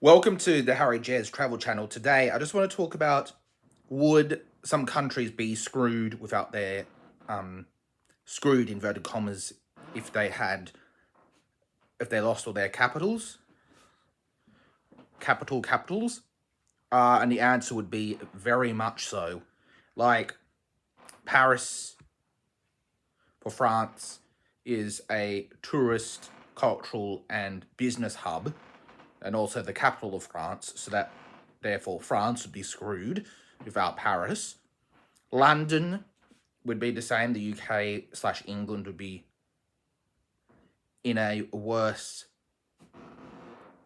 Welcome to the Harry Jazz Travel Channel. Today, I just want to talk about, would some countries be screwed without their screwed inverted commas if they lost all their capitals? And the answer would be very much so. Like, Paris for France is a tourist, cultural, and business hub, and also the capital of France, so that therefore France would be screwed without Paris. London would be the same. The UK/England would be in a worse,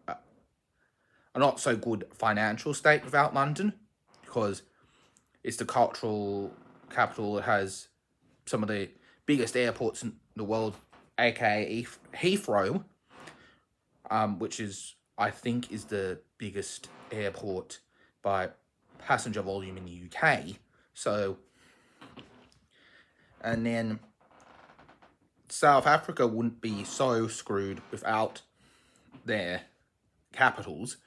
a not so good financial state without London, because it's the cultural capital. It has some of the biggest airports in the world, aka Heathrow, which is, I think, is the biggest airport by passenger volume in the UK. So, and then South Africa wouldn't be so screwed without their capitals,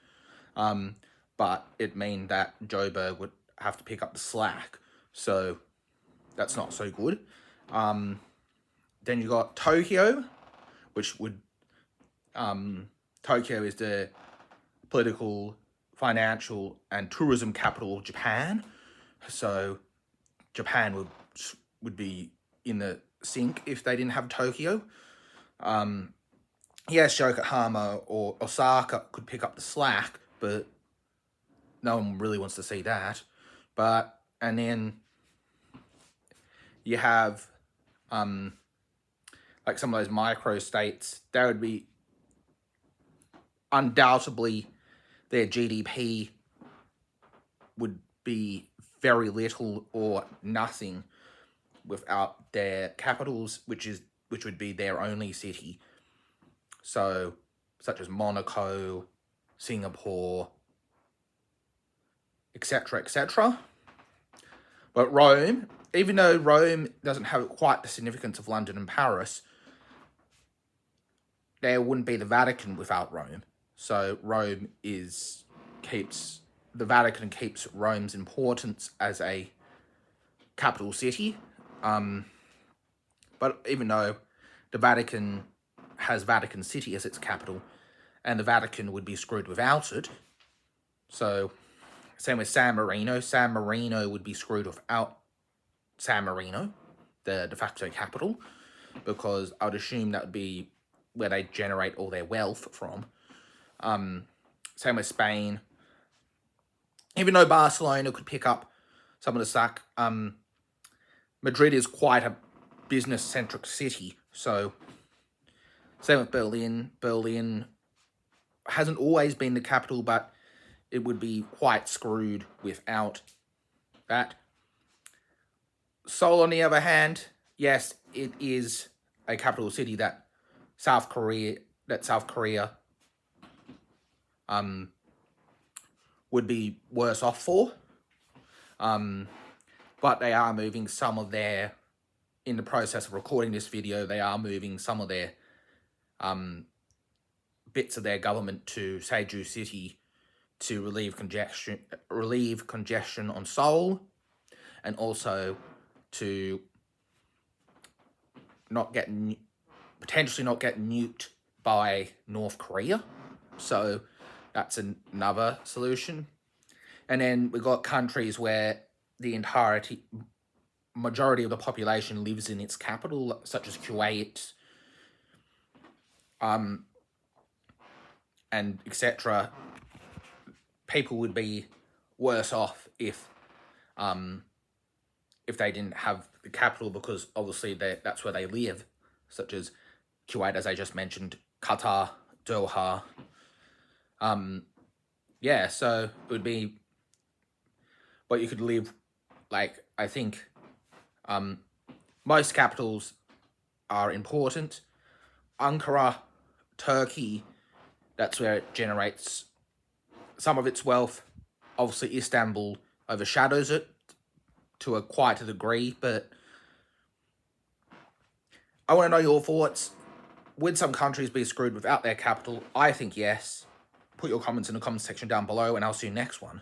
but it mean that Joburg would have to pick up the slack. So that's not so good. Then you got Tokyo, which would Tokyo is the political, financial, and tourism capital of Japan. So Japan would be in the sink if they didn't have Tokyo. Yes, Yokohama or Osaka could pick up the slack, but no one really wants to see that. And then you have like some of those micro states. That would be undoubtedly, their GDP would be very little or nothing without their capitals, which would be their only city. So, such as Monaco, Singapore, etc., etc. But Rome, even though Rome doesn't have quite the significance of London and Paris, there wouldn't be the Vatican without Rome. So the Vatican keeps Rome's importance as a capital city. But even though the Vatican has Vatican City as its capital, and the Vatican would be screwed without it. So, same with San Marino. San Marino would be screwed without San Marino, the de facto capital, because I would assume that would be where they generate all their wealth from. Same with Spain. Even though Barcelona could pick up some of the slack, Madrid is quite a business-centric city. So, same with Berlin. Berlin hasn't always been the capital, but it would be quite screwed without that. Seoul, on the other hand, yes, it is a capital city that South Korea would be worse off for. But they are moving some of their, in the process of recording this video, they are moving some of their bits of their government to Jeju City to relieve congestion on Seoul, and also to potentially not get nuked by North Korea. So that's another solution. And then we've got countries where the majority of the population lives in its capital, such as Kuwait, and etc. People would be worse off if they didn't have the capital, because obviously that's where they live, such as Kuwait, as I just mentioned, Qatar, Doha. So it would be, but you could live, like, I think most capitals are important. Ankara, Turkey, that's where it generates some of its wealth. Obviously, Istanbul overshadows it to quite a degree, but I want to know your thoughts. Would some countries be screwed without their capital? I think yes. put your comments in the comment section down below, and I'll see you next one.